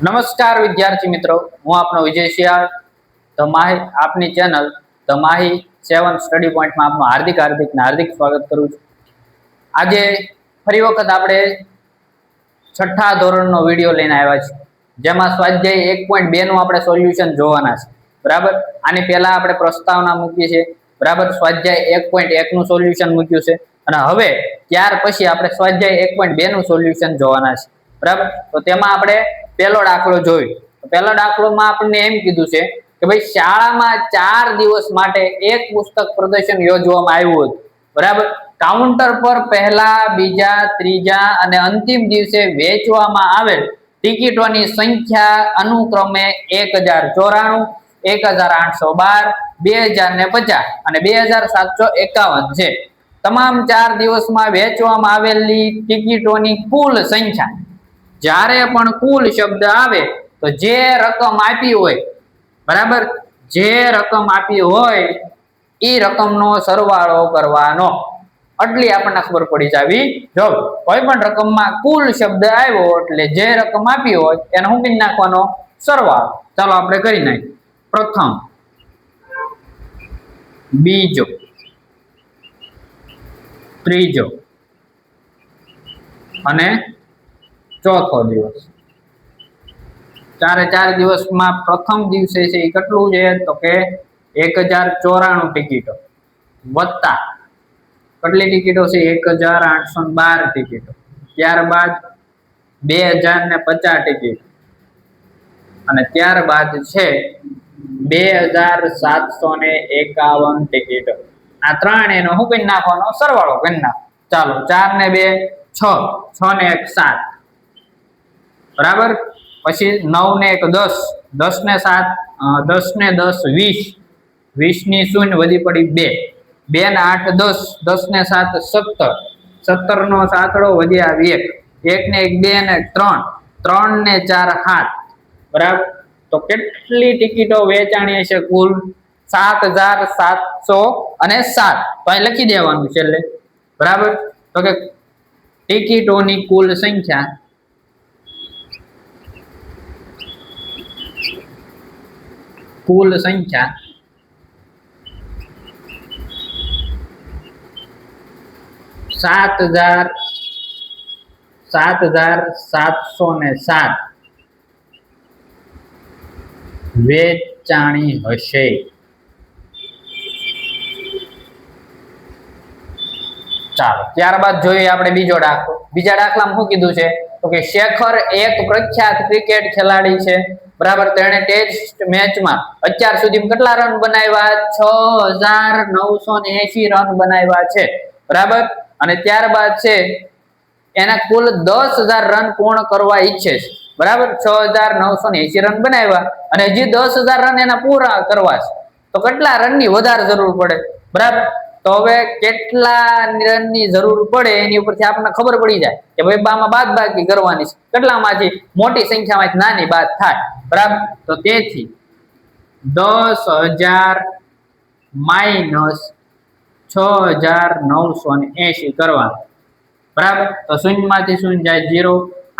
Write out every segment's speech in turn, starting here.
નમસ્કાર વિદ્યાર્થી મિત્રો, હું આપનો વિજય શિયાળ આપની ચેનલ ધ માહી 7 સ્ટડી પોઈન્ટમાં આપનું હાર્દિક સ્વાગત કરું છું। આજે ફરી વખત આપણે છઠ્ઠા ધોરણનો વિડીયો લઈને આવ્યા છીએ, જેમાં સ્વાધ્યાય 1.2 નું આપણે સોલ્યુશન જોવાના છે। બરાબર, આની પહેલા આપણે પ્રસ્તાવના મૂકી છે। બરાબર, સ્વાધ્યાય 1.1 નું સોલ્યુશન મૂક્યું છે અને હવે ત્યાર પછી આપણે સ્વાધ્યાય 1.2 નું સોલ્યુશન જોવાના છે। બરાબર, તો તેમાં આપણે પહેલો દાખલો જોયો। પહેલો દાખલોમાં આપણને એમ કીધું છે કે ભાઈ શાળામાં 4 દિવસ માટે એક પુસ્તક પ્રદર્શન યોજવામાં આવ્યું હતું। બરાબર, કાઉન્ટર પર પહેલા, બીજા, ત્રીજા અને અંતિમ દિવસે વેચવામાં આવેલ ટિકિટોની સંખ્યા અનુક્રમે 1094, 1812, 2050 અને 2751 છે। તમામ 4 દિવસમાં વેચવામાં આવેલી ટિકિટોની કુલ સંખ્યા, જ્યારે પણ કુલ શબ્દ આવે તો જે રકમ આપી હોય, બરાબર, જે રકમ આપી હોય એ રકમનો સરવાળો કરવાનો। આટલી આપણને ખબર પડી જાવી જોઈએ। કોઈ પણ રકમમાં કુલ શબ્દ આવ્યો એટલે જે રકમ આપી હોય એને શું કરી નાખવાનો? સરવાળો। ચાલો આપણે કરી નાખીએ। પ્રથમ, બીજો, ત્રીજો અને ચોથો દિવસ। 4 દિવસમાં પ્રથમ દિવસે છે એ કેટલું છે તો કે 1094 ટિકિટો વત્તા કેટલી ટિકિટો છે? 1812 ટિકિટો। ત્યારબાદ 2050 ટિકિટ અને ત્યારબાદ છે 2751 ટિકિટો। આ ત્રણ એનો શું કરી નાખવાનો? સરવાળો કરી નાખો। ચાલો, 4 ને 2 6, 6 ને 1 7, બરાબર, પછી 9 ને 1 10, 10 ને 7 10 ને 10 20, 20 ની શૂન્ય વધી પડી 2, 2 ને 8 10, 10 ને 7 17, 17 નો સાતડો વધ્યા 1, 1 ને 1 2 ને 3, 3 ને 4 7, બરાબર। તો કેટલી ટિકિટો વેચાણી હશે? કુલ 7707 તો અહીં લખી દેવાનું છેલ્લે, બરાબર। તો કે ટિકિટોની કુલ સંખ્યા કુલ સંખ્યા 7707 વેચાણી હશે। ચાલો, ત્યારબાદ જોઈએ આપણે બીજો દાખલો। બીજા દાખલામાં શું કીધું છે તો કે શેખર એક પ્રખ્યાત ક્રિકેટ ખેલાડી છે, બરાબર। તેણે ટેસ્ટ મેચમાં અત્યાર સુધી કેટલા રન બનાવ્યા? 6980 રન બનાવ્યા છે, બરાબર। અને ત્યારબાદ છે એના કુલ 10000 રન પૂર્ણ કરવા ઈચ્છે છે, બરાબર। 6980 રન બનાવ્યા અને હજી 10000 રન એના પૂરા કરવા છે, તો કેટલા રનની વધારે જરૂર પડે? બરાબર, તો હવે કેટલા રનની જરૂર પડે એની ઉપરથી આપણને ખબર પડી જાય કે ભાઈ આમાં બાદબાકી કરવાની છે, કેટલામાંથી મોટી સંખ્યામાંથી નાની બાદ થાય, બરાબર। તો તેથી 10000 માઈનસ 6980 કરવાનું, બરાબર। તો શૂન્યમાંથી શૂન્ય જાય 0,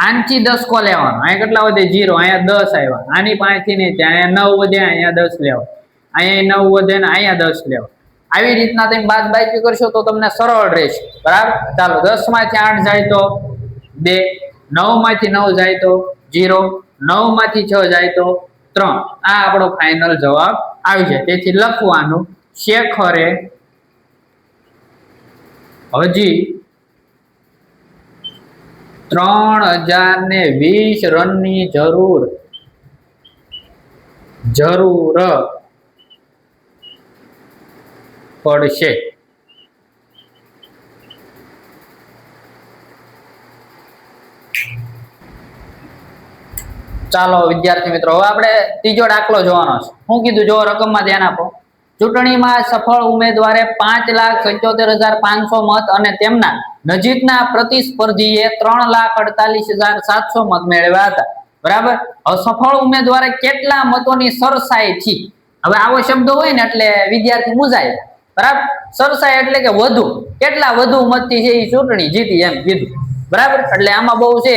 આનથી 10 કો લેવાનો, અહીંયા કેટલા વધે? 0, અહીંયા 10 આવ્યા, આની પાસેથી નહીં, અહીંયા 9 વધે, અહીંયા 10 લેવા, અહીંયા 9 વધે ને અહીંયા 10 લેવા। આવી રીતના તમે બાદબાકી કરશો તો તમને સરળ રહેશે, બરાબર। ચાલો, 10 માંથી 8 જાય તો 2, 9 માંથી 9 જાય તો 0, 9 માંથી 6 જાય તો 3। આ આપણો ફાઇનલ જવાબ આવી જાય। તેથી લખવાનું શેખરે હજી 3020 રનની જરૂર પડશે। ચાલો વિદ્યાર્થી મિત્રો, હવે આપણે ત્રીજો દાખલો જોવાનો છે। શું કીધું જો રકમમાં ધ્યાન આપો। ચૂંટણીમાં સફળ ઉમેદવારે 5,77,500 મત અને તેમના નજીકના પ્રતિસ્પર્ધીએ 3,48,700 મત મેળવ્યા હતા, બરાબર। હવે સફળ ઉમેદવારે કેટલા મતોની સરસાઈથી, હવે આવો શબ્દ હોય ને એટલે વિદ્યાર્થી મૂંઝાય, બરાબર। સરસાઈ એટલે કે વધુ, કેટલા વધુ મતથી છે એ ચૂંટણી જીતી એમ કીધું, બરાબર. એટલે આમાં બહુ છે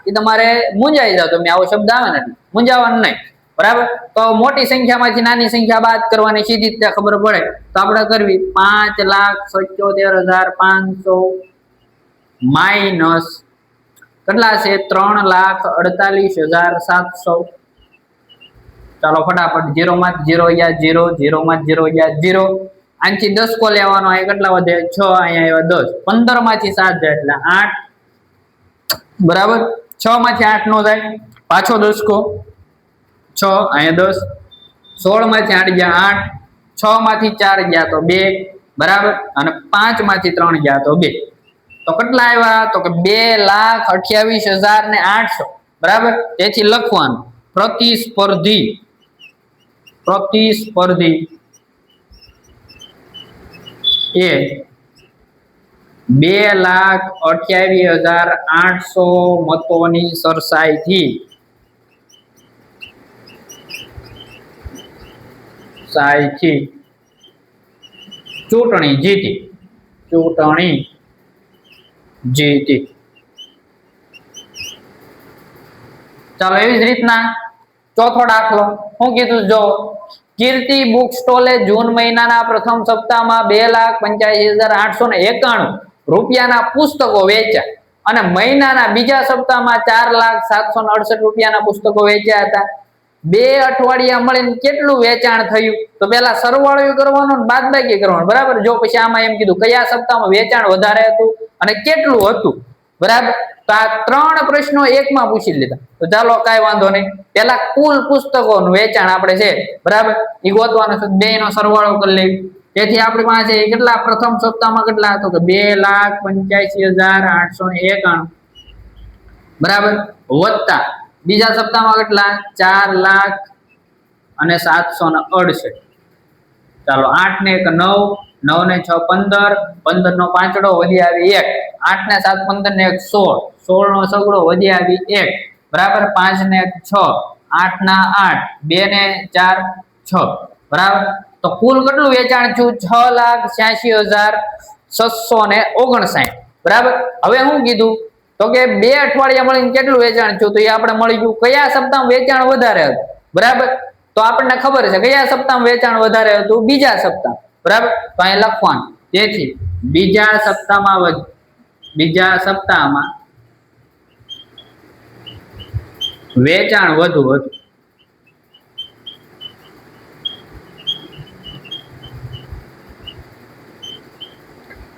એ તમારે મૂંઝાઈ જાવ, તમે આવો શબ્દ આવે ને મૂંઝાવાનું નહીં, બરાબર. તો મોટી સંખ્યામાંથી નાની સંખ્યા બાદ કરવાની સીધી રીતે ખબર પડે તો આપણે કરવી 5,77,500 માઇનસ કેટલા છે 3,48,700. ચાલો ફટાફટ 0 માં 0 ગયા 0, 0 માં 0 ગયા 0. આનથી 10 કો લેવાનો, અહીંયા કેટલા વધે 6, અહીંયા આવ્યા 10. 15 માંથી 7 જાય એટલે 8, બરાબર. 6 માંથી 8 નો જાય, પાછો 10 કો 6, અહીંયા 10. 16 માંથી 8 ગયા 8, 6 માંથી 4 ગયા તો 2, બરાબર. અને 5 માંથી 3 ગયા તો 2. તો કેટલા આવ્યા તો કે 2,28,800, બરાબર. તેથી લખવાનું પ્રતિસ્પર્ધી એ 2,28,800 મતોની સરસાઈથી ચૂંટણી જીતી. ચાલો એવી જ રીતના ચોથો દાખલો શું કીધું જો, કીર્તિ બુક સ્ટોલે જૂન મહિનાના પ્રથમ સપ્તાહમાં 2,85,891 રૂપિયાના પુસ્તકો વેચ્યા અને મહિનાના બીજા સપ્તાહમાં 4,768 રૂપિયાના પુસ્તકો વેચ્યા હતા. 2 અઠવાડિયા મળીને કેટલું વેચાણ થયું? તો પેલા સરવાળો કરવાનો ને બાદબાકી કરવાનો, બરાબર. જો પછી આમાં એમ કીધું કયા સપ્તાહમાં વેચાણ વધારે હતું અને કેટલું હતું, બરાબર. તો આ 3 પ્રશ્નો એકમાં પૂછી લીધા. તો ચાલો કાંઈ વાંધો નહીં, પેલા કુલ પુસ્તકોનું વેચાણ આપણે છે, બરાબર, એ ગોતવાનું છે. બેનો સરવાળો કરી લેવી. તેથી આપણી પાસે કેટલા પ્રથમ સપ્તાહમાં કેટલા હતો કે 2,85,891, બરાબર, વત્તા બીજા સપ્તાહમાં કેટલા 4,768. ચાલો 8 ને 1 9, 9 ને 6 15, 15 નો પાંચડો વધી આવી 1, 8 ને 7 15 ને 1 16, 16 નો સગડો વધી આવી 1, બરાબર. 5 ને 1 6, 8 ના 8, 2 ને 4 6, બરાબર. તો કુલ કેટલું વેચાણ થયું 6,86,659, બરાબર. હવે શું કીધું તો કે 2 અઠવાડિયા મળીને કેટલું વેચાણ થયું? તો એ આપણે મળી ગયું કયા સપ્તાહમાં વેચાણ વધારે હતું, બરાબર. તો આપણને ખબર છે કયા સપ્તાહમાં વેચાણ વધારે હતું, બીજા સપ્તાહ, બરાબર. તો અહીં લખવાનું, તેથી બીજા સપ્તાહમાં વેચાણ વધુ હતું.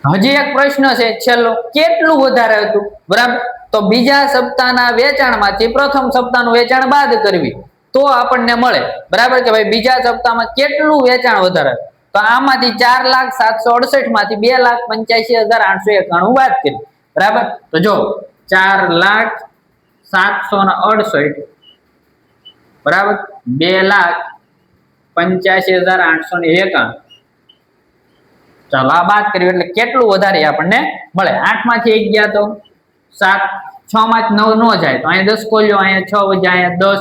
હજી એક પ્રશ્ન છે છેલ્લો, કેટલું વધારે હતું, બરાબર. તો બીજા સપ્તાહના વેચાણમાંથી પ્રથમ સપ્તાહનું વેચાણ બાદ કરવી તો આપણને મળે, બરાબર, કે ભાઈ બીજા સપ્તાહમાં કેટલું વેચાણ વધારે. તો આમાંથી 4,768 માંથી 2,85,891 બાદ કરી, બરાબર. તો જો 4,768, બરાબર, 2,85,891. ચાલો આ બાદ કર્યું એટલે કેટલું વધારે આપણને મળે? 8 માંથી 1 ગયા તો 7, 6 માંથી 9 નો જાય તો અહીંયા 10 ખોલ્યો, અહીંયા 6 વધ્યા, અહીંયા 10,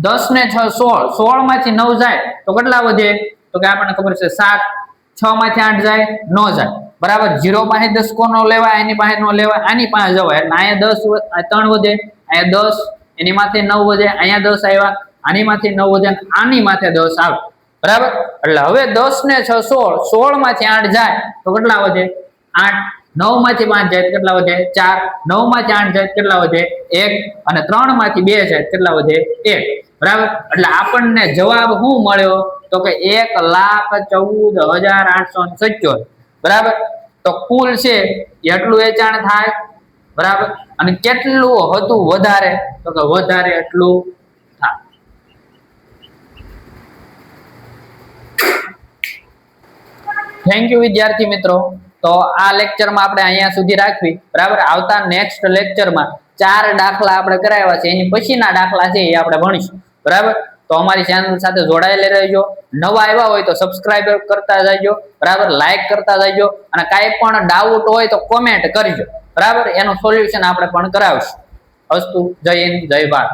10 ને 6 16, 16 માંથી 9 જાય તો કેટલા વધે? તો કે આપણને ખબર છે 7, 6 માંથી 8 જાય નો જાય, બરાબર. 0 પાસે 10 કો નો લેવાય, એની પાસે નો લેવાય, આની પાસે જવાય એટલે અહીંયા 10 3 વધે, અહીંયા 10, એની માથે 9 વધે, અહીંયા 10 આવ્યા, આની માથે 9 વધે, આની માથે 10 આવે, બરાબર. એટલે હવે 10 ને 6 16, 16 માંથી 8 જાય તો કેટલા વધે 8, 9 માંથી 5 જાય કેટલા વધે 4, 9 માંથી 8 જાય કેટલા વધે 1, અને 3 માંથી 2 જાય કેટલા વધે 1, બરાબર. એટલે આપણને જવાબ શું મળ્યો તો કે 1,14,897, બરાબર. તો કુલ છે એટલું વેચાણ થાય, બરાબર. અને કેટલું હતું વધારે તો કે વધારે એટલું થાય. થેન્ક યુ વિદ્યાર્થી મિત્રો. તો આ લેક્ચરમાં આપણે અહીંયા સુધી રાખવી, બરાબર. આવતા નેક્સ્ટ લેક્ચરમાં 4 દાખલા આપણે કરાવ્યા છે, એની પછીના દાખલા છે એ આપણે ભણીશું, બરાબર. તો અમારી ચેનલ સાથે જોડાયેલા રહેજો. નવા આવ્યા હોય તો સબસ્ક્રાઇબ કરતા જજો, બરાબર, લાઈક કરતા જજો, અને કાંઈ પણ ડાઉટ હોય તો કોમેન્ટ કરજો, બરાબર. એનું સોલ્યુશન આપણે પણ કરાવશું. અસ્તુ. જય હિન્દ, જય ભારત.